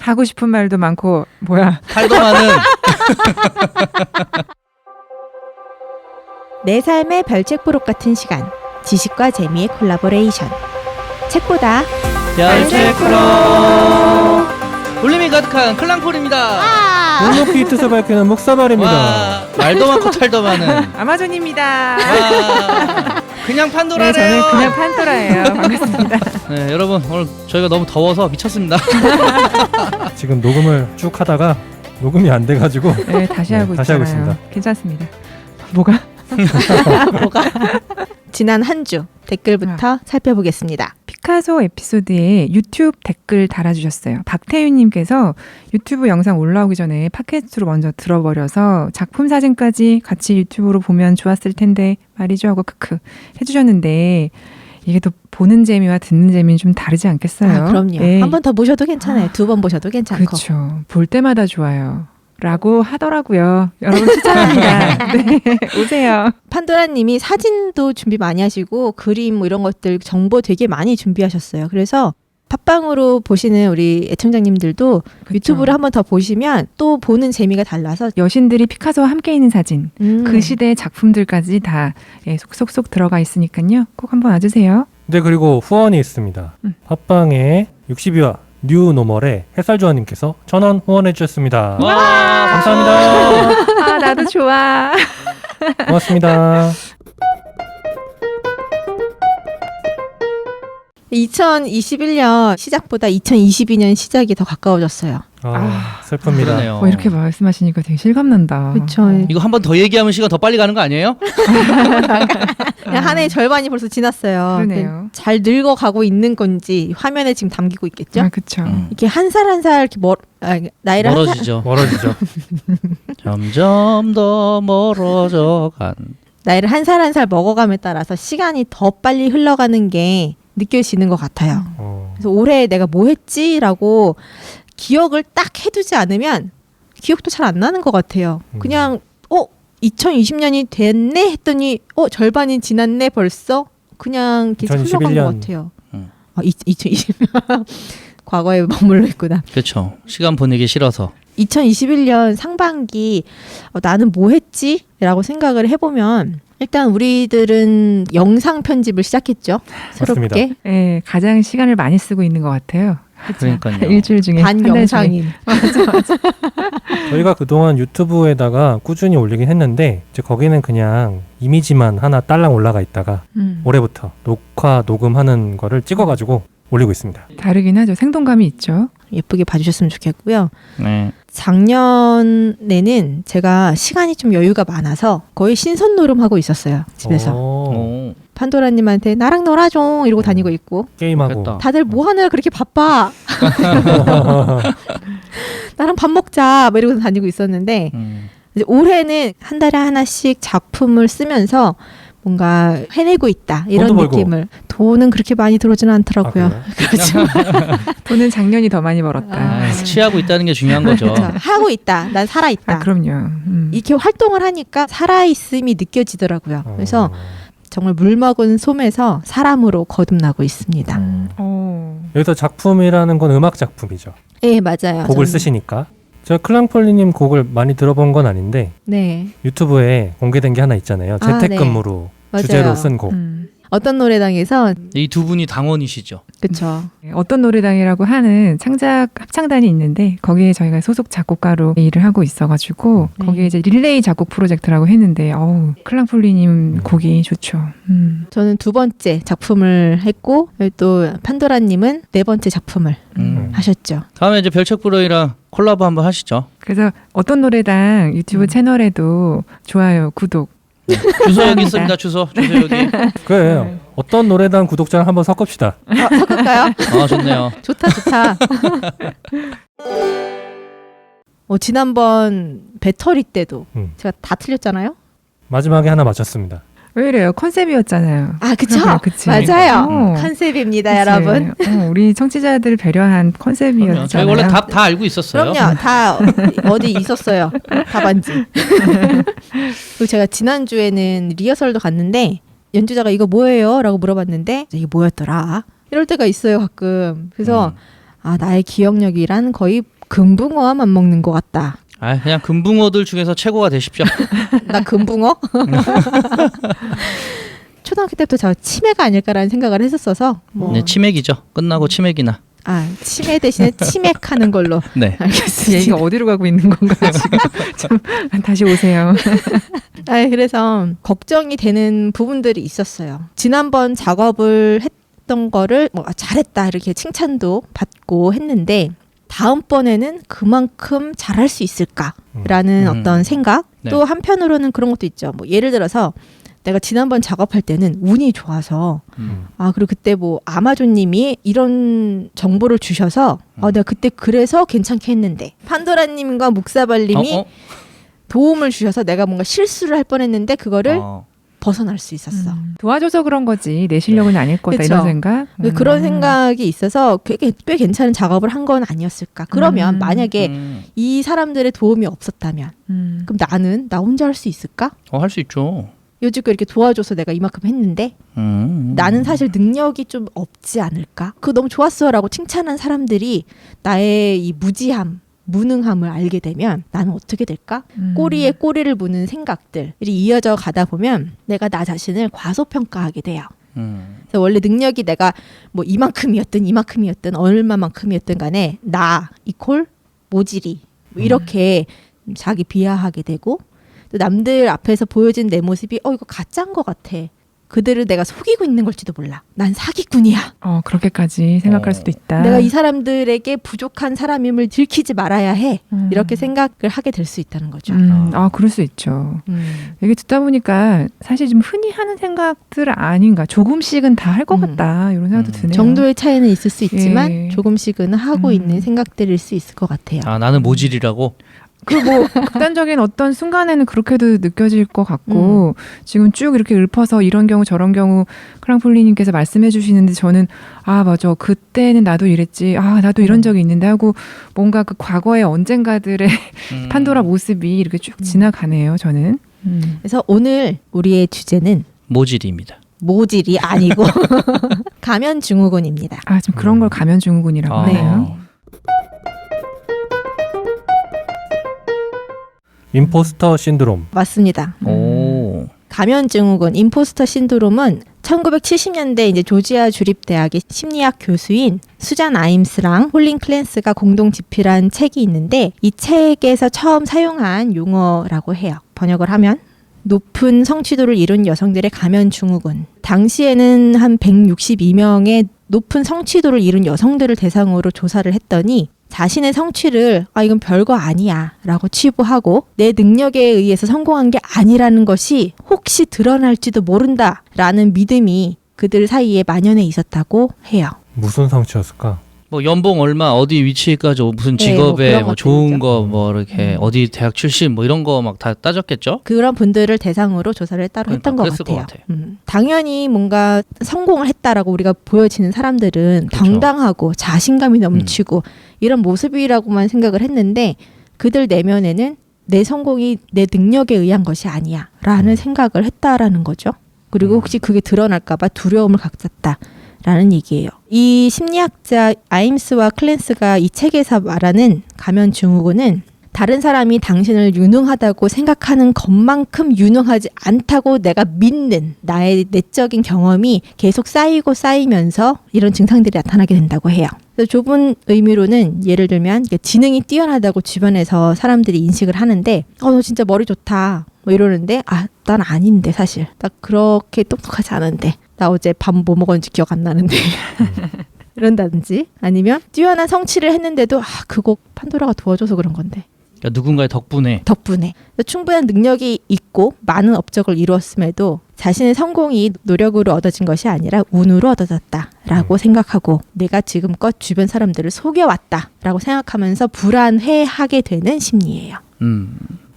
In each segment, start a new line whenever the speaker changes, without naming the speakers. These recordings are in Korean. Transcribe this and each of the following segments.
하고 싶은 말도 많고 뭐야.
팔도 많은
내 삶의 별책부록 같은 시간. 지식과 재미의 콜라보레이션. 책보다
별책부로 울림이 가득한 클랑콜입니다.
묵묵히 히트서 밝히는 묵사발입니다.
와, 말도 많고 탈도 많은
아마존입니다.
와, 그냥
네,
판도라래요.
저는 그냥 판도라예요. 반갑습니다.
네, 여러분 오늘 저희가 너무 더워서 미쳤습니다.
지금 녹음을 쭉 하다가 녹음이 안 돼가지고
네, 다시 하고
다시 하고
있잖아요.
있습니다.
괜찮습니다. 뭐가?
지난 한 주 댓글부터 살펴보겠습니다.
피카소 에피소드에 유튜브 댓글 달아주셨어요. 박태윤님께서 유튜브 영상 올라오기 전에 팟캐스트로 먼저 들어버려서 작품 사진까지 같이 유튜브로 보면 좋았을 텐데 말이죠 하고 크크 해주셨는데 이게 또 보는 재미와 듣는 재미는 좀 다르지 않겠어요?
아, 그럼요.
네.
한 번 더 보셔도 괜찮아요. 두 번 보셔도 괜찮고.
그렇죠. 볼 때마다 좋아요. 라고 하더라고요. 여러분 추천합니다. 네, 오세요.
판도라님이 사진도 준비 많이 하시고 그림 뭐 이런 것들 정보 되게 많이 준비하셨어요. 그래서 팟빵으로 보시는 우리 애청자님들도
그쵸.
유튜브를 한 번 더 보시면 또 보는 재미가 달라서
여신들이 피카소와 함께 있는 사진, 그 시대의 작품들까지 다 예, 속속속 들어가 있으니까요. 꼭 한번 와주세요.
네, 그리고 후원이 있습니다. 팟빵에 62화 뉴노멀의 햇살조아님께서 1,000원 후원해 주셨습니다.
와,
감사합니다.
아, 나도 좋아.
고맙습니다.
2021년 시작보다 2022년 시작이 더 가까워졌어요.
슬픕니다.
그러네요.
이렇게 말씀하시니까 되게 실감난다.
그렇죠.
이거 한 번 더 얘기하면 시간 더 빨리 가는 거 아니에요?
한 해의 절반이 벌써 지났어요.
그러네요.
잘 늙어가고 있는 건지 화면에 지금 담기고 있겠죠.
아, 그렇죠.
이렇게 한 살 한 살 이렇게 나이를 한 살,
멀어지죠.
멀어지죠.
점점 더 멀어져간.
나이를 한 살 한 살 먹어감에 따라서 시간이 더 빨리 흘러가는 게 느껴지는 것 같아요. 그래서 올해 내가 뭐 했지라고 기억을 딱 해두지 않으면 기억도 잘 안 나는 것 같아요. 그냥 2020년이 됐네 했더니 절반이 지났네 벌써 그냥 계속 흘러간 것 같아요. 2020년 과거에 머물러 있구나.
그렇죠. 시간 보내기 싫어서.
2021년 상반기 나는 뭐 했지? 라고 생각을 해보면 일단 우리들은 영상 편집을 시작했죠. 새롭게.
네, 가장 시간을 많이 쓰고 있는 것 같아요.
그러니까요.
일주일 중에 한 달 중에.
반영상인.
저희가 그동안 유튜브에다가 꾸준히 올리긴 했는데 이제 거기는 그냥 이미지만 하나 딸랑 올라가 있다가 올해부터 녹화 녹음하는 거를 찍어가지고 올리고 있습니다.
다르긴 하죠. 생동감이 있죠.
예쁘게 봐주셨으면 좋겠고요.
네.
작년에는 제가 시간이 좀 여유가 많아서 거의 신선 노름하고 있었어요. 집에서.
오.
판도라님한테 나랑 놀아줘 이러고 다니고 있고
게임하고.
좋겠다.
다들 뭐 하느라 그렇게 바빠. 나랑 밥 먹자 뭐 이러고 다니고 있었는데 이제 올해는 한 달에 하나씩 작품을 쓰면서 뭔가 해내고 있다 이런
돈도 벌고.
느낌을. 돈은 그렇게 많이 들어오지는 않더라고요.
그래요?
돈은 작년이 더 많이 벌었다.
아, 취하고 있다는 게 중요한 거죠.
그렇죠. 하고 있다. 난 살아있다.
아, 그럼요.
이렇게 활동을 하니까 살아있음이 느껴지더라고요. 그래서 정말 물먹은 솜에서 사람으로 거듭나고 있습니다.
여기서 작품이라는 건 음악 작품이죠.
네, 맞아요.
곡을 쓰시니까. 저 클랑폴리님 곡을 많이 들어본 건 아닌데
네.
유튜브에 공개된 게 하나 있잖아요.
아,
재택근무로
네.
주제로
맞아요.
쓴 곡.
어떤 노래당에서
이 두 분이 당원이시죠.
그쵸.
어떤 노래당이라고 하는 창작 합창단이 있는데 거기에 저희가 소속 작곡가로 일을 하고 있어가지고
네.
거기에 이제 릴레이 작곡 프로젝트라고 했는데 클랑폴리님 곡이 좋죠.
저는 두 번째 작품을 했고 또 판도라님은 네 번째 작품을 하셨죠.
다음에 이제 별책부로이랑 콜라보 한번 하시죠.
그래서 어떤 노래당 유튜브 채널에도 좋아요, 구독.
주소 여기 있습니다. 주소 여기.
그래. 어떤 노래당 구독자를 한번 섞읍시다.
섞을까요?
아, 좋네요.
좋다. 지난번 배터리 때도 제가 다 틀렸잖아요.
마지막에 하나 맞췄습니다.
왜 이래요? 컨셉이었잖아요.
아, 그쵸?
그치.
맞아요. 컨셉입니다,
그치.
여러분.
우리 청취자들 배려한 컨셉이었잖아요.
저희 원래 다 알고 있었어요.
그럼요. 다 어디 있었어요. 답안지. 그리고 제가 지난주에는 리허설도 갔는데 연주자가 이거 뭐예요? 라고 물어봤는데 이게 뭐였더라? 이럴 때가 있어요, 가끔. 그래서 나의 기억력이란 거의 금붕어만 먹는 것 같다.
아, 그냥 금붕어들 중에서 최고가 되십시오.
나 금붕어? 초등학교 때부터 저 치매가 아닐까라는 생각을 했었어서 뭐.
네, 치맥이죠. 끝나고 치맥이나.
아, 치매 대신에 치맥하는 걸로.
네.
알겠습니다.
얘기가 어디로 가고 있는 건가요 지금? 좀 다시 오세요.
아, 그래서 걱정이 되는 부분들이 있었어요. 지난번 작업을 했던 거를 뭐 잘했다 이렇게 칭찬도 받고 했는데 다음번에는 그만큼 잘할 수 있을까라는 어떤 생각.
네.
또 한편으로는 그런 것도 있죠. 뭐 예를 들어서 내가 지난번 작업할 때는 운이 좋아서 아, 그리고 그때 뭐 아마존님이 이런 정보를 주셔서 내가 그때 그래서 괜찮게 했는데 판도라님과 묵사발님이 도움을 주셔서 내가 뭔가 실수를 할 뻔했는데 그거를 벗어날 수 있었어.
도와줘서 그런 거지 내 실력은 아닐 거다
그쵸.
이런 생각.
그런 생각이 있어서 꽤 괜찮은 작업을 한 건 아니었을까. 그러면 만약에 이 사람들의 도움이 없었다면 그럼 나는 나 혼자 할 수 있을까?
할 수 있죠.
요지껏 이렇게 도와줘서 내가 이만큼 했는데 나는 사실 능력이 좀 없지 않을까? 그거 너무 좋았어라고 칭찬한 사람들이 나의 이 무지함, 무능함을 알게 되면 나는 어떻게 될까? 꼬리에 꼬리를 무는 생각들이 이어져 가다 보면 내가 나 자신을 과소평가하게 돼요. 그래서 원래 능력이 내가 뭐 이만큼이었든 얼마만큼이었든 간에 나 이퀄 모질이 뭐 이렇게 자기 비하하게 되고 또 남들 앞에서 보여진 내 모습이 이거 가짜인 것 같아. 그들을 내가 속이고 있는 걸지도 몰라. 난 사기꾼이야.
그렇게까지 생각할 수도 있다.
내가 이 사람들에게 부족한 사람임을 들키지 말아야 해. 이렇게 생각을 하게 될 수 있다는 거죠.
그럴 수 있죠. 얘기 듣다 보니까 사실 좀 흔히 하는 생각들 아닌가. 조금씩은 다 할 것 같다. 이런 생각도 드네요.
정도의 차이는 있을 수 있지만
예.
조금씩은 하고 있는 생각들일 수 있을 것 같아요.
아, 나는 모질이라고?
그 뭐 극단적인 어떤 순간에는 그렇게도 느껴질 것 같고 지금 쭉 이렇게 읊어서 이런 경우 저런 경우 크랑폴리님께서 말씀해 주시는데 저는 맞아 그때는 나도 이랬지 나도 이런 적이 있는데 하고 뭔가 그 과거의 언젠가들의 판도라 모습이 이렇게 쭉 지나가네요 저는.
그래서 오늘 우리의 주제는
모질입니다.
모질이 아니고 가면 증후군입니다.
좀 그런 걸 가면 증후군이라고 하네요.
임포스터 신드롬.
맞습니다.
오.
가면 증후군, 임포스터 신드롬은 1970년대 이제 조지아 주립대학의 심리학 교수인 수잔 아임스랑 홀린 클랜스가 공동 집필한 책이 있는데 이 책에서 처음 사용한 용어라고 해요. 번역을 하면 높은 성취도를 이룬 여성들의 가면 증후군. 당시에는 한 162명의 높은 성취도를 이룬 여성들을 대상으로 조사를 했더니 자신의 성취를 이건 별거 아니야 라고 치부하고 내 능력에 의해서 성공한 게 아니라는 것이 혹시 드러날지도 모른다 라는 믿음이 그들 사이에 만연해 있었다고 해요.
무슨 성취였을까?
뭐 연봉 얼마 어디 위치까지 무슨
네,
직업에
그런
뭐 좋은
것들이죠.
거 뭐 이렇게 어디 대학 출신 뭐 이런 거 막 다 따졌겠죠?
그런 분들을 대상으로 조사를 따로 했던 것
그랬을 것
같아요. 당연히 뭔가 성공을 했다라고 우리가 보여지는 사람들은
그렇죠.
당당하고 자신감이 넘치고 이런 모습이라고만 생각을 했는데 그들 내면에는 내 성공이 내 능력에 의한 것이 아니야 라는 생각을 했다라는 거죠. 그리고 혹시 그게 드러날까 봐 두려움을 갖았다. 라는 얘기예요. 이 심리학자 아임스와 클랜스가 이 책에서 말하는 가면 증후군은 다른 사람이 당신을 유능하다고 생각하는 것만큼 유능하지 않다고 내가 믿는 나의 내적인 경험이 계속 쌓이면서 이런 증상들이 나타나게 된다고 해요. 그래서 좁은 의미로는 예를 들면 지능이 뛰어나다고 주변에서 사람들이 인식을 하는데 너 진짜 머리 좋다 뭐 이러는데 난 아닌데 사실 나 그렇게 똑똑하지 않은데 나 어제 밥 뭐 먹었는지 기억 안 나는데 이런다든지 아니면 뛰어난 성취를 했는데도 그거 판도라가 도와줘서 그런 건데
그러니까 누군가의 덕분에
충분한 능력이 있고 많은 업적을 이루었음에도 자신의 성공이 노력으로 얻어진 것이 아니라 운으로 얻어졌다라고 생각하고 내가 지금껏 주변 사람들을 속여왔다라고 생각하면서 불안해하게 되는 심리예요.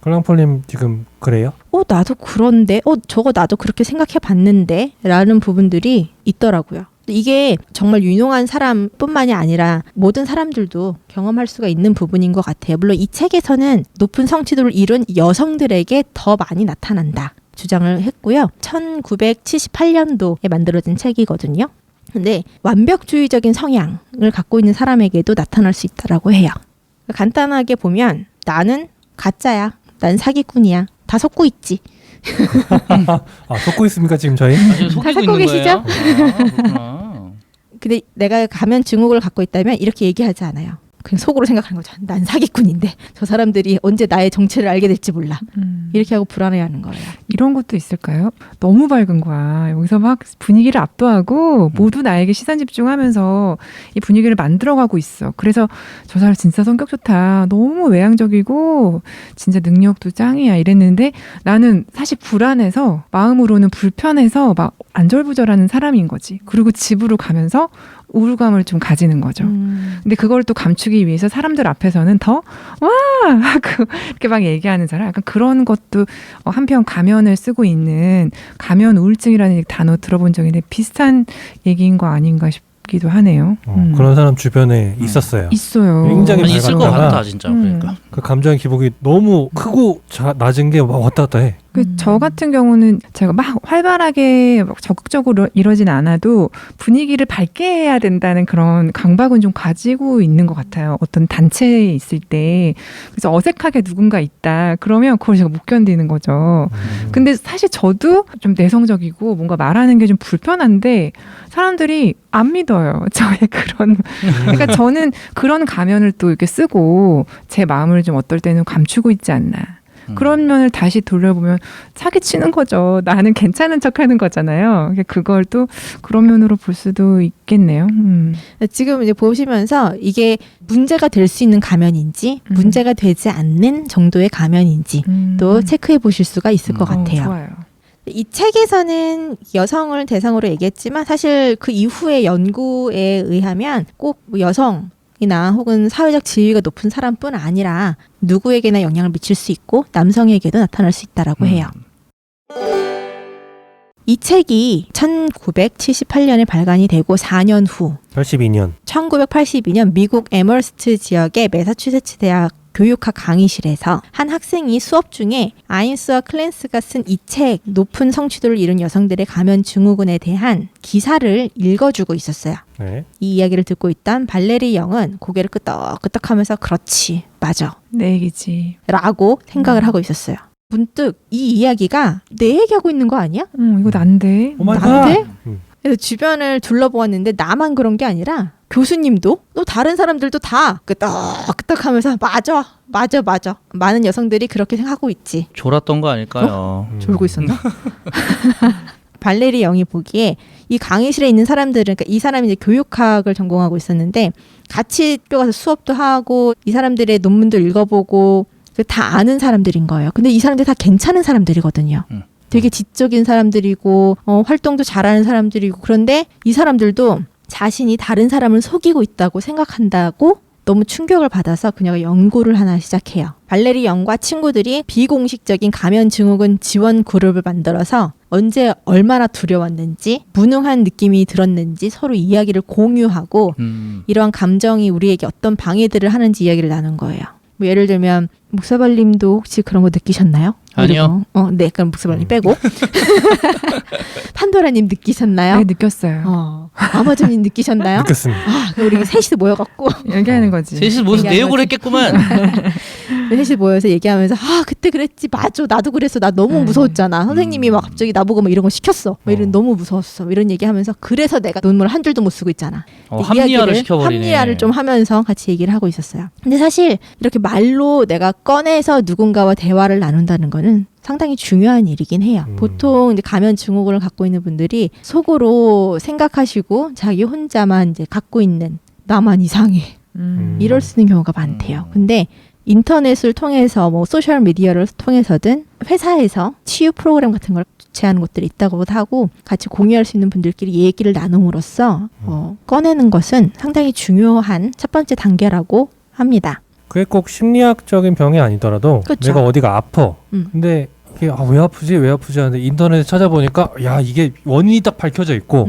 클랑폴님 지금 그래요?
나도 그런데 저거 나도 그렇게 생각해 봤는데 라는 부분들이 있더라고요. 이게 정말 유능한 사람뿐만이 아니라 모든 사람들도 경험할 수가 있는 부분인 것 같아요. 물론 이 책에서는 높은 성취도를 이룬 여성들에게 더 많이 나타난다 주장을 했고요. 1978년도에 만들어진 책이거든요. 근데 완벽주의적인 성향을 갖고 있는 사람에게도 나타날 수 있다라고 해요. 간단하게 보면 나는 가짜야. 난 사기꾼이야. 다 속고 있지.
속고 있습니까 지금 저희?
지금 속이고
속고
있는
계시죠?
거예요? 그렇구나.
근데 내가 가면 증후군을 갖고 있다면 이렇게 얘기하지 않아요. 그냥 속으로 생각하는 거죠. 난 사기꾼인데 저 사람들이 언제 나의 정체를 알게 될지 몰라. 이렇게 하고 불안해하는 거예요.
이런 것도 있을까요? 너무 밝은 거야. 여기서 막 분위기를 압도하고 모두 나에게 시선 집중하면서 이 분위기를 만들어가고 있어. 그래서 저 사람 진짜 성격 좋다. 너무 외향적이고 진짜 능력도 짱이야 이랬는데 나는 사실 불안해서 마음으로는 불편해서 막 안절부절하는 사람인 거지. 그리고 집으로 가면서 우울감을 좀 가지는 거죠. 근데 그걸 또 감추기 위해서 사람들 앞에서는 더 와! 하고 이렇게 막 얘기하는 사람. 약간 그런 것도 한편 가면을 쓰고 있는 가면 우울증이라는 단어 들어본 적이 있는데 비슷한 얘기인 거 아닌가 싶기도 하네요.
그런 사람 주변에 있었어요.
있어요.
굉장히
아니, 있을 것
밝았다가
같다 진짜. 그러니까.
그 감정의 기복이 너무 크고 낮은 게 막 왔다 갔다 해.
저 같은 경우는 제가 막 활발하게 막 적극적으로 이러진 않아도 분위기를 밝게 해야 된다는 그런 강박은 좀 가지고 있는 것 같아요. 어떤 단체에 있을 때. 그래서 어색하게 누군가 있다. 그러면 그걸 제가 못 견디는 거죠. 근데 사실 저도 좀 내성적이고 뭔가 말하는 게 좀 불편한데 사람들이 안 믿어요. 저의 그런. 그러니까 저는 그런 가면을 또 이렇게 쓰고 제 마음을 좀 어떨 때는 감추고 있지 않나. 그런 면을 다시 돌려보면 사기치는 거죠. 나는 괜찮은 척하는 거잖아요. 그걸 또 그런 면으로 볼 수도 있겠네요.
지금 이제 보시면서 이게 문제가 될 수 있는 가면인지 문제가 되지 않는 정도의 가면인지 또 체크해 보실 수가 있을 것 같아요.
좋아요.
이 책에서는 여성을 대상으로 얘기했지만 사실 그 이후의 연구에 의하면 꼭 여성이나 혹은 사회적 지위가 높은 사람뿐 아니라 누구에게나 영향을 미칠 수 있고 남성에게도 나타날 수 있다라고 해요. 이 책이 1978년에 발간이 되고 4년 후
82년
1982년 미국 에머스트 지역의 매사추세츠 대학 교육학 강의실에서 한 학생이 수업 중에 아인스와 클랜스가 쓴 이 책 높은 성취도를 이룬 여성들의 가면 증후군에 대한 기사를 읽어주고 있었어요.
네.
이 이야기를 듣고 있던 발레리 영은 고개를 끄덕끄덕하면서 그렇지, 맞아
내 얘기지.
라고 생각을 하고 있었어요. 문득 이 이야기가 내 얘기하고 있는 거 아니야?
이거 난데.
오 마이 갓.
나한테? 그래서 주변을 둘러보았는데 나만 그런 게 아니라 교수님도 또 다른 사람들도 다 끄덕끄덕하면서 맞아 많은 여성들이 그렇게 생각하고 있지.
졸았던 거 아닐까요?
졸고 있었나? 발레리 영이 보기에 이 강의실에 있는 사람들은 그러니까 이 사람이 이제 교육학을 전공하고 있었는데 같이 학교 가서 수업도 하고 이 사람들의 논문도 읽어보고 다 아는 사람들인 거예요. 근데 이 사람들이 다 괜찮은 사람들이거든요. 되게 지적인 사람들이고 활동도 잘하는 사람들이고 그런데 이 사람들도 자신이 다른 사람을 속이고 있다고 생각한다고 너무 충격을 받아서 그녀가 연구를 하나 시작해요. 발레리 영과 친구들이 비공식적인 가면 증후군 지원 그룹을 만들어서 언제 얼마나 두려웠는지 무능한 느낌이 들었는지 서로 이야기를 공유하고 이러한 감정이 우리에게 어떤 방해들을 하는지 이야기를 나눈 거예요. 뭐 예를 들면 목사발님도 혹시 그런 거 느끼셨나요?
아니요.
네, 그럼 목사발님 빼고 판도라님 느끼셨나요?
네, 느꼈어요.
아마존님 느끼셨나요?
느꼈습니다.
우리 셋이서 모여갖고
얘기하는 거지.
셋이 무슨
얘기하는
내욕을
거지.
했겠구만.
셋이 모여서 얘기하면서 그때 그랬지 맞아 나도 그랬어 나 너무 무서웠잖아 선생님이 막 갑자기 나보고 막 이런 거 시켰어 막 이런 너무 무서웠어 이런 얘기하면서 그래서 내가 논문을 한 줄도 못 쓰고 있잖아.
합리화를
이야기를
시켜버리네.
합리화를 좀 하면서 같이 얘기를 하고 있었어요. 근데 사실 이렇게 말로 내가 꺼내서 누군가와 대화를 나눈다는 거는 상당히 중요한 일이긴 해요. 보통 이제 가면 증후군을 갖고 있는 분들이 속으로 생각하시고 자기 혼자만 이제 갖고 있는 나만 이상해 이럴 수 있는 경우가 많대요. 근데 인터넷을 통해서 뭐 소셜 미디어를 통해서든 회사에서 치유 프로그램 같은 걸 주최하는 곳들이 있다고 하고 같이 공유할 수 있는 분들끼리 얘기를 나눔으로써 꺼내는 것은 상당히 중요한 첫 번째 단계라고 합니다.
그게 꼭 심리학적인 병이 아니더라도
그쵸.
내가 어디가 아파. 근데 이게 왜 아프지 하는데 인터넷에 찾아보니까 야 이게 원인이 딱 밝혀져 있고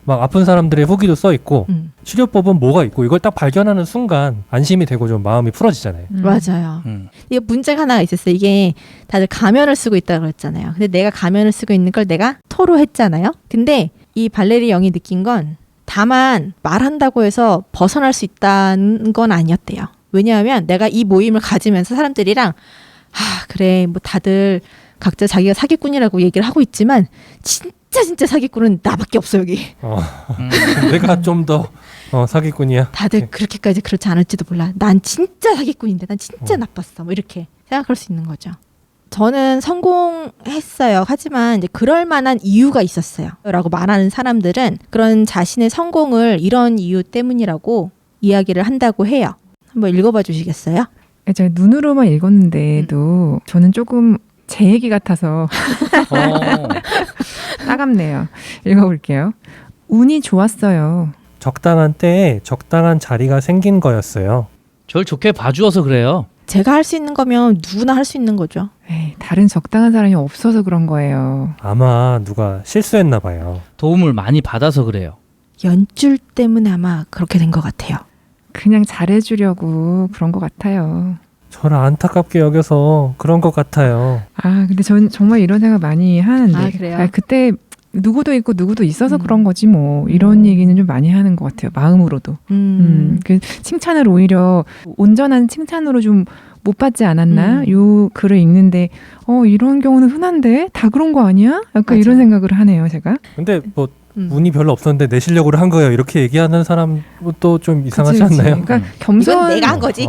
막 아픈 사람들의 후기도 써 있고 치료법은 뭐가 있고 이걸 딱 발견하는 순간 안심이 되고 좀 마음이 풀어지잖아요.
맞아요. 이게 문제가 하나가 있었어요. 이게 다들 가면을 쓰고 있다고 그랬잖아요. 근데 내가 가면을 쓰고 있는 걸 내가 토로했잖아요. 근데 이 발레리 영이 느낀 건 다만 말한다고 해서 벗어날 수 있다는 건 아니었대요. 왜냐하면 내가 이 모임을 가지면서 사람들이랑 그래 뭐 다들 각자 자기가 사기꾼이라고 얘기를 하고 있지만 진짜 사기꾼은 나밖에 없어 여기.
내가 좀 더 사기꾼이야.
다들 그렇게까지 그렇지 않을지도 몰라. 난 진짜 사기꾼인데 난 진짜 나빴어. 뭐 이렇게 생각할 수 있는 거죠. 저는 성공했어요. 하지만 이제 그럴 만한 이유가 있었어요. 라고 말하는 사람들은 그런 자신의 성공을 이런 이유 때문이라고 이야기를 한다고 해요. 한번 읽어봐 주시겠어요?
제가 눈으로만 읽었는데도 저는 조금 제 얘기 같아서 따갑네요. 읽어볼게요. 운이 좋았어요.
적당한 때에 적당한 자리가 생긴 거였어요.
절 좋게 봐주어서 그래요.
제가 할 수 있는 거면 누구나 할 수 있는 거죠.
에이, 다른 적당한 사람이 없어서 그런 거예요.
아마 누가 실수했나 봐요.
도움을 많이 받아서 그래요.
연줄 때문에 아마 그렇게 된 것 같아요.
그냥 잘해주려고 그런 것 같아요.
저를 안타깝게 여겨서 그런 것 같아요.
근데 전 정말 이런 생각 많이 하는데.
그래요?
그때 누구도 있고 누구도 있어서 그런 거지 뭐. 이런 얘기는 좀 많이 하는 것 같아요. 마음으로도. 그 칭찬을 오히려 온전한 칭찬으로 좀 못 받지 않았나? 요 글을 읽는데 이런 경우는 흔한데 다 그런 거 아니야? 약간
맞아.
이런 생각을 하네요, 제가.
근데 뭐 운이 별로 없었는데 내 실력으로 한 거예요. 이렇게 얘기하는 사람도 좀 이상하지
그치.
않나요?
그러니까
이건 내가 한 거지.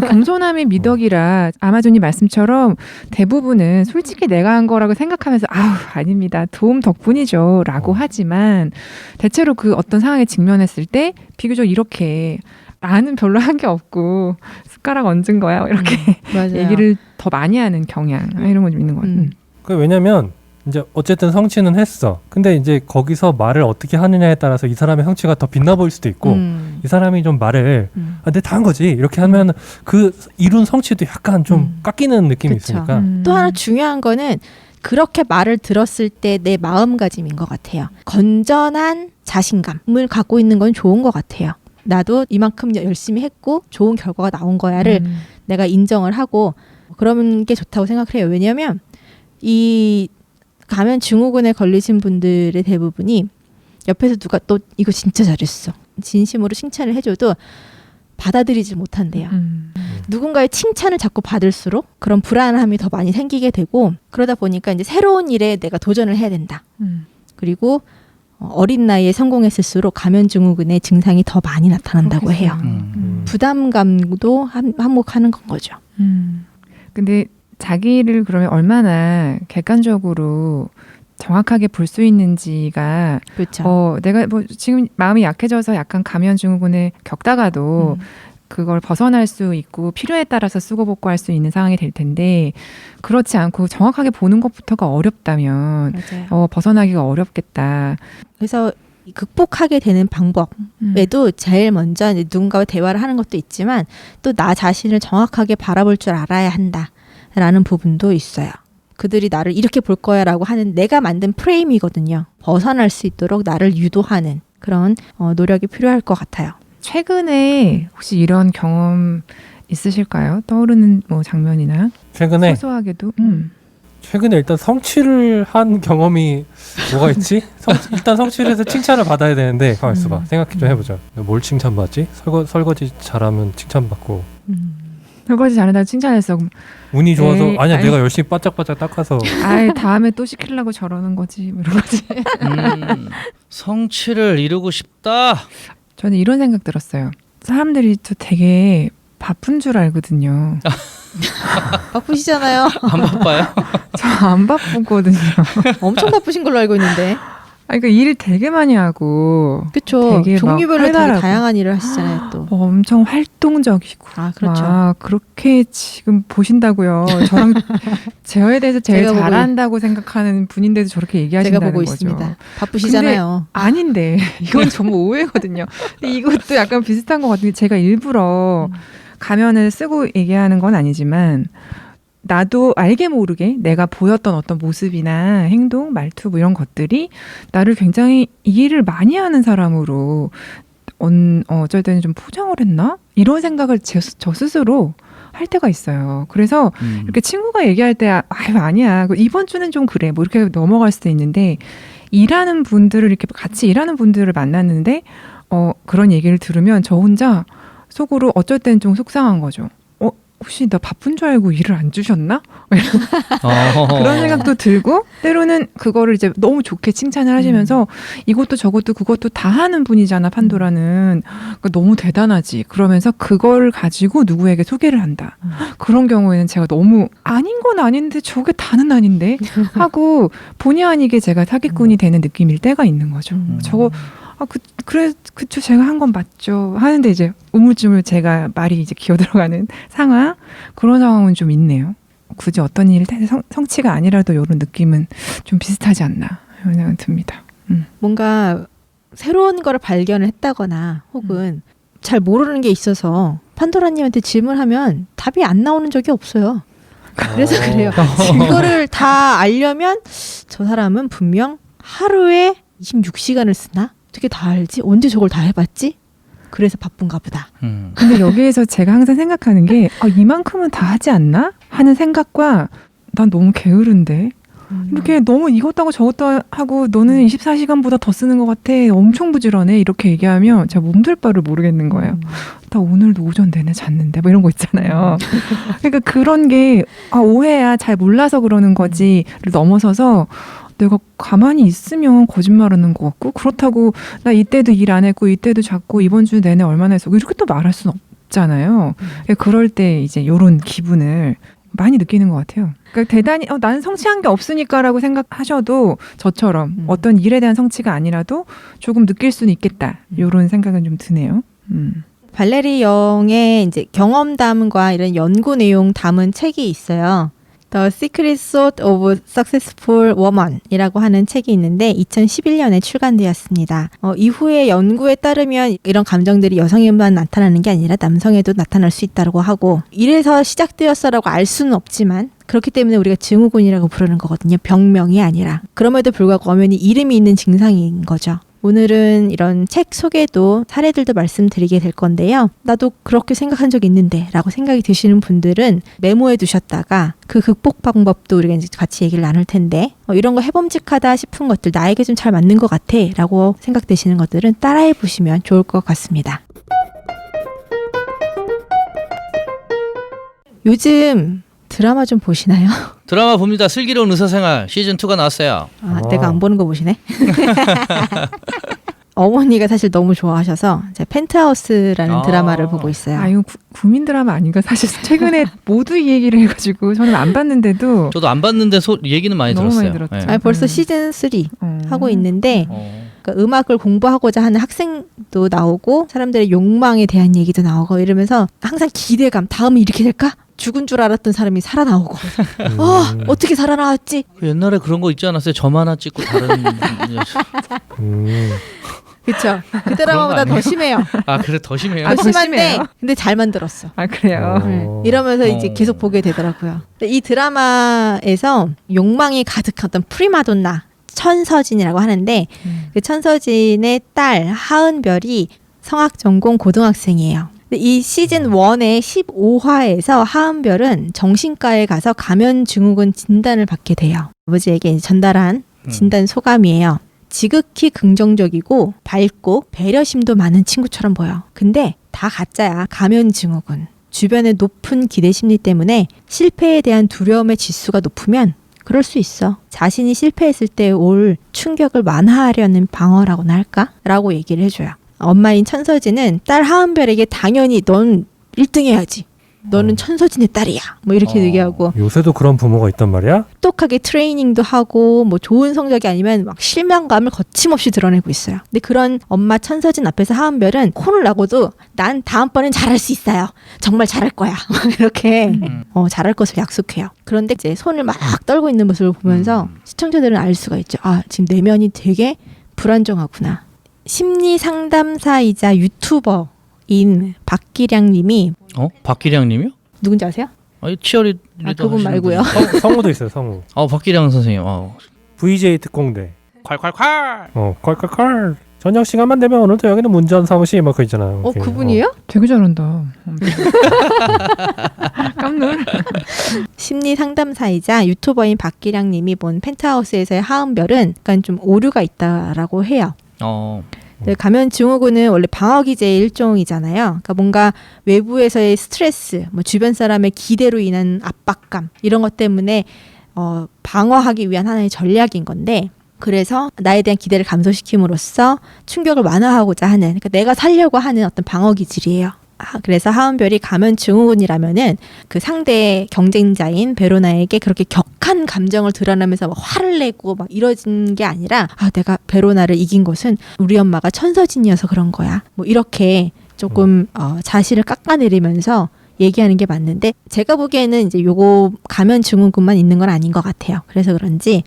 겸손함이 미덕이라 아마존이 말씀처럼 대부분은 솔직히 내가 한 거라고 생각하면서 아닙니다. 도움 덕분이죠. 라고 하지만 대체로 그 어떤 상황에 직면했을 때 비교적 이렇게 나는 별로 한 게 없고 숟가락 얹은 거야. 이렇게
맞아요.
얘기를 더 많이 하는 경향 이런 건 좀 있는 것 같아요.
그 왜냐면 이제 어쨌든 성취는 했어. 근데 이제 거기서 말을 어떻게 하느냐에 따라서 이 사람의 성취가 더 빛나 보일 수도 있고 이 사람이 좀 말을 내가 다 한 거지 이렇게 하면 그 이룬 성취도 약간 좀 깎이는 느낌이
그쵸.
있으니까
또 하나 중요한 거는 그렇게 말을 들었을 때 내 마음가짐인 것 같아요. 건전한 자신감을 갖고 있는 건 좋은 것 같아요. 나도 이만큼 열심히 했고 좋은 결과가 나온 거야를 내가 인정을 하고 그러는 게 좋다고 생각을 해요. 왜냐하면 이 감염 증후군에 걸리신 분들의 대부분이 옆에서 누가 또 이거 진짜 잘했어. 진심으로 칭찬을 해줘도 받아들이지 못한대요. 누군가의 칭찬을 자꾸 받을수록 그런 불안함이 더 많이 생기게 되고 그러다 보니까 이제 새로운 일에 내가 도전을 해야 된다. 그리고 어린 나이에 성공했을수록 감염증후군의 증상이 더 많이 나타난다고
그렇겠어요.
해요. 부담감도 한몫하는 건 거죠.
근데 자기를 그러면 얼마나 객관적으로 정확하게 볼 수 있는지가
그렇죠.
내가 뭐 지금 마음이 약해져서 약간 감염증후군에 겪다가도 그걸 벗어날 수 있고 필요에 따라서 쓰고 복구할 수 있는 상황이 될 텐데 그렇지 않고 정확하게 보는 것부터가 어렵다면
맞아요.
벗어나기가 어렵겠다.
그래서 극복하게 되는 방법에도 제일 먼저 이제 누군가와 대화를 하는 것도 있지만 또 나 자신을 정확하게 바라볼 줄 알아야 한다라는 부분도 있어요. 그들이 나를 이렇게 볼 거야라고 하는 내가 만든 프레임이거든요. 벗어날 수 있도록 나를 유도하는 그런 노력이 필요할 것 같아요.
최근에 혹시 이런 경험 있으실까요? 떠오르는 뭐 장면이나
최근에
소소하게도.
최근에 일단 성취를 한 경험이 뭐가 있지? 일단 성취를 해서 칭찬을 받아야 되는데 가만 있어봐. 생각해 좀 해보자. 뭘 칭찬받지? 설거지 잘하면 칭찬받고
설거지 잘한다고 칭찬했어. 그럼
운이 좋아서
에이,
아니야
아니.
내가 열심히 바짝바짝 닦아서
다음에 또 시키려고 저러는 거지. 뭐 이런 거지.
성취를 이루고 싶다.
저는 이런 생각 들었어요. 사람들이 또 되게 바쁜 줄 알거든요.
바쁘시잖아요.
안 바빠요?
저 안 바쁘거든요.
엄청 바쁘신 걸로 알고 있는데.
그러니까 일 되게 많이 하고
그렇죠.
되게 막
종류별로 되게
활발하고.
다양한 일을 하시잖아요. 또.
엄청 활동적이고.
그렇죠.
막 그렇게 지금 보신다고요. 저랑 제어에 대해서 제일
제가 보고
잘한다고 생각하는 분인데도 저렇게
제가
얘기하신다는
보고
거죠.
있습니다. 바쁘시잖아요.
아닌데 이건 정말 오해거든요. 근데 이것도 약간 비슷한 것 같은데 제가 일부러 가면을 쓰고 얘기하는 건 아니지만 나도 알게 모르게 내가 보였던 어떤 모습이나 행동, 말투 뭐 이런 것들이 나를 굉장히 일을 많이 하는 사람으로 어쩔 때는 좀 포장을 했나? 이런 생각을 저 스스로 할 때가 있어요. 그래서 이렇게 친구가 얘기할 때 아니야. 이번 주는 좀 그래. 뭐 이렇게 넘어갈 수도 있는데 일하는 분들을 이렇게 같이 일하는 분들을 만났는데 그런 얘기를 들으면 저 혼자 속으로 어쩔 땐 좀 속상한 거죠. 혹시 나 바쁜 줄 알고 일을 안 주셨나? 그런 생각도 들고 때로는 그거를 이제 너무 좋게 칭찬을 하시면서 이것도 저것도 그것도 다 하는 분이잖아 판도라는. 그러니까 너무 대단하지. 그러면서 그걸 가지고 누구에게 소개를 한다. 그런 경우에는 제가 너무 아닌 건 아닌데 저게 다는 아닌데 하고 본의 아니게 제가 사기꾼이 되는 느낌일 때가 있는 거죠. 저거 그쵸 제가 한 건 맞죠 하는데 이제 우물쭈물 제가 말이 이제 기어 들어가는 상황 그런 상황은 좀 있네요. 굳이 어떤 일을 성취가 아니라도 이런 느낌은 좀 비슷하지 않나 이런 생각이 듭니다.
뭔가 새로운 거를 발견을 했다거나 혹은 잘 모르는 게 있어서 판도라님한테 질문하면 답이 안 나오는 적이 없어요. 그래서 그래요. 이거를 다 알려면 저 사람은 분명 하루에 26시간을 쓰나? 어떻게 다 알지? 언제 저걸 다 해봤지? 그래서 바쁜가 보다.
근데 여기에서 제가 항상 생각하는 게 이만큼은 다 하지 않나? 하는 생각과 난 너무 게으른데 이렇게 너무 이것도 저것도 하고 너는 24시간보다 더 쓰는 것 같아. 엄청 부지런해. 이렇게 얘기하면 제가 몸둘 바를 모르겠는 거예요. 나 오늘도 오전 내내 잤는데 뭐 이런 거 있잖아요. 그러니까 그런 게 오해야 잘 몰라서 그러는 거지를 넘어서서 내가 가만히 있으면 거짓말하는 것 같고 그렇다고 나 이때도 일 안 했고 이때도 잤고 이번 주 내내 얼마나 했어 이렇게 또 말할 수는 없잖아요. 그럴 때 이제 이런 기분을 많이 느끼는 것 같아요. 그러니까 대단히 나는 성취한 게 없으니까라고 생각하셔도 저처럼 어떤 일에 대한 성취가 아니라도 조금 느낄 수는 있겠다. 이런 생각은 좀 드네요.
발레리 영의 이제 경험담과 이런 연구 내용 담은 책이 있어요. The Secret Sauce of Successful Woman이라고 하는 책이 있는데 2011년에 출간되었습니다. 이후에 연구에 따르면 이런 감정들이 여성에만 나타나는 게 아니라 남성에도 나타날 수 있다고 하고 이래서 시작되었어라고 알 수는 없지만 그렇기 때문에 우리가 증후군이라고 부르는 거거든요. 병명이 아니라. 그럼에도 불구하고 엄연히 이름이 있는 증상인 거죠. 오늘은 이런 책 소개도 사례들도 말씀드리게 될 건데요. 나도 그렇게 생각한 적이 있는데 라고 생각이 드시는 분들은 메모해 두셨다가 그 극복 방법도 우리가 이제 같이 얘기를 나눌 텐데 이런 거 해봄직하다 싶은 것들 나에게 좀 잘 맞는 것 같아 라고 생각되시는 것들은 따라해 보시면 좋을 것 같습니다. 요즘 드라마 좀 보시나요?
드라마 봅니다. 슬기로운 의사생활 시즌2가 나왔어요.
내가 안 보는 거 보시네. 어머니가 사실 너무 좋아하셔서 제가 펜트하우스라는 드라마를 보고 있어요.
이거 국민 드라마 아닌가? 사실 최근에 모두 이 얘기를 해가지고 저는 안 봤는데도
저도 안 봤는데 얘기는 많이
너무
들었어요.
많이 들었죠.
네.
벌써 시즌 3 하고 있는데 그러니까 음악을 공부하고자 하는 학생도 나오고 사람들의 욕망에 대한 얘기도 나오고 이러면서 항상 기대감 다음에 이렇게 될까? 죽은 줄 알았던 사람이 살아나오고 어떻게 살아나왔지?
옛날에 그런 거 있지 않았어요? 점 하나 찍고 다른
그렇죠. 그 드라마보다 더 심해요.
그래 더 심해요?
더 심한데
심해요?
근데 잘 만들었어.
그래요?
이러면서 이제 계속 보게 되더라고요. 이 드라마에서 욕망이 가득한 어떤 프리마돈나 천서진이라고 하는데 그 천서진의 딸 하은별이 성악 전공 고등학생이에요. 이 시즌 1의 15화에서 하은별은 정신과에 가서 감염 증후군 진단을 받게 돼요. 아버지에게 전달한 진단 소감이에요. 지극히 긍정적이고 밝고 배려심도 많은 친구처럼 보여. 근데 다 가짜야. 감염 증후군. 주변의 높은 기대 심리 때문에 실패에 대한 두려움의 지수가 높으면 그럴 수 있어. 자신이 실패했을 때 올 충격을 완화하려는 방어라고나 할까? 라고 얘기를 해줘요. 엄마인 천서진은 딸 하은별에게 당연히 넌 1등 해야지. 너는 천서진의 딸이야. 뭐 이렇게 얘기하고
요새도 그런 부모가 있단 말이야?
똑똑하게 트레이닝도 하고 뭐 좋은 성적이 아니면 막 실망감을 거침없이 드러내고 있어요. 근데 그런 엄마 천서진 앞에서 하은별은 혼을 나고도 난 다음번엔 잘할 수 있어요. 정말 잘할 거야. 이렇게 잘할 것을 약속해요. 그런데 이제 손을 막 떨고 있는 모습을 보면서 시청자들은 알 수가 있죠. 지금 내면이 되게 불안정하구나. 심리 상담사이자 유튜버인 박기량 님이
박기량 님이요?
누군지 아세요?
치어리더
그분 말고요.
성우도 있어요, 성우.
박기량 선생님.
VJ 특공대.
콸콸콸.
콸콸콸. 저녁 시간만 되면 오늘도 여기는 문전 사무실 막 그거 있잖아요.
그분이에요?
되게 잘한다. 깜놀.
심리 상담사이자 유튜버인 박기량 님이 본 펜트하우스에서의 하은별은 약간 좀 오류가 있다라고 해요. 근데 감염 증후군은 원래 방어기제의 일종이잖아요. 그러니까 뭔가 외부에서의 스트레스, 뭐 주변 사람의 기대로 인한 압박감 이런 것 때문에 방어하기 위한 하나의 전략인 건데, 그래서 나에 대한 기대를 감소시킴으로써 충격을 완화하고자 하는, 그러니까 내가 살려고 하는 어떤 방어 기질이에요. 그래서 하은별이 감염 증후군이라면은 그 상대 경쟁자인 베로나에게 그렇게 격한 감정을 드러내면서 막 화를 내고 막 이러진 게 아니라, 내가 베로나를 이긴 것은 우리 엄마가 천서진이어서 그런 거야. 뭐 이렇게 조금 자신을 깎아내리면서 얘기하는 게 맞는데, 제가 보기에는 이제 요거 감염 증후군만 있는 건 아닌 것 같아요. 그래서 그런지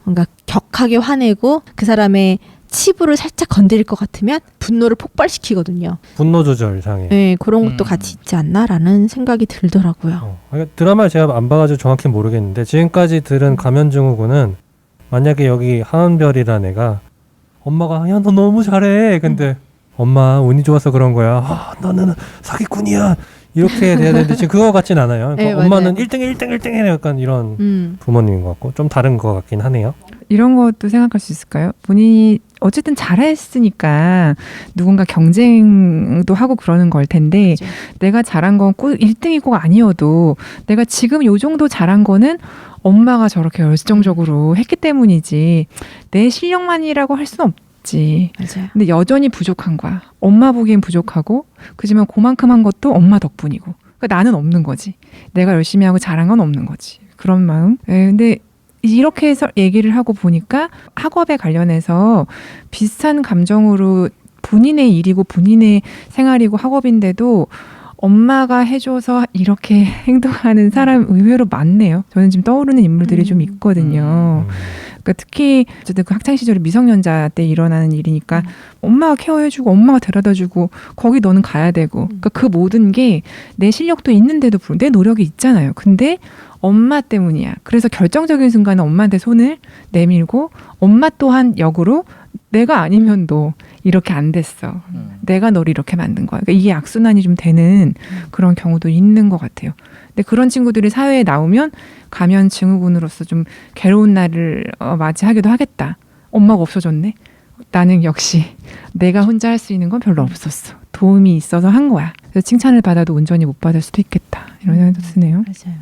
뭔가 격하게 화내고 그 사람의 치부를 살짝 건드릴 것 같으면 분노를 폭발시키거든요.
분노 조절 장애.
네, 그런 것도 같이 있지 않나라는 생각이 들더라고요.
그러니까 드라마를 제가 안 봐가지고 정확히 모르겠는데, 지금까지 들은 감염 증후군은 만약에 여기 하은별이라는 애가 엄마가 야 너 너무 잘해, 근데 엄마 운이 좋아서 그런 거야, 나는 사기꾼이야, 이렇게 돼야 되는데 지금 그거 같진 않아요. 그러니까
네,
엄마는
맞아요.
1등 해, 약간 이런 부모님인 것 같고 좀 다른 것 같긴 하네요.
이런 것도 생각할 수 있을까요? 본인이 어쨌든 잘했으니까 누군가 경쟁도 하고 그러는 걸 텐데,
그렇죠.
내가 잘한 건 꼭 1등이 꼭 아니어도 내가 지금 요 정도 잘한 거는 엄마가 저렇게 열정적으로 했기 때문이지 내 실력만이라고 할 수는 없지.
맞아요.
근데 여전히 부족한 거야. 엄마 보기엔 부족하고, 그지만 그만큼 한 것도 엄마 덕분이고. 그러니까 나는 없는 거지. 내가 열심히 하고 잘한 건 없는 거지. 그런 마음. 근데 이렇게 해서 얘기를 하고 보니까 학업에 관련해서 비슷한 감정으로 본인의 일이고 본인의 생활이고 학업인데도 엄마가 해줘서 이렇게 행동하는 사람 의외로 많네요. 저는 지금 떠오르는 인물들이 좀 있거든요. 그러니까 특히 어쨌든 그 학창 시절에 미성년자 때 일어나는 일이니까 엄마가 케어해주고 엄마가 데려다주고 거기 너는 가야 되고, 그러니까 그 모든 게 내 실력도 있는데도 불구하고 내 노력이 있잖아요. 근데 엄마 때문이야. 그래서 결정적인 순간에 엄마한테 손을 내밀고, 엄마 또한 역으로 내가 아니면 너 이렇게 안 됐어. 내가 너를 이렇게 만든 거야. 그러니까 이게 악순환이 좀 되는 그런 경우도 있는 것 같아요. 근데 그런 친구들이 사회에 나오면 감염 증후군으로서 좀 괴로운 날을 맞이하기도 하겠다. 엄마가 없어졌네. 나는 역시 내가 혼자 할 수 있는 건 별로 없었어. 도움이 있어서 한 거야. 그래서 칭찬을 받아도 온전히 못 받을 수도 있겠다. 이런 생각도 드네요.
맞아요.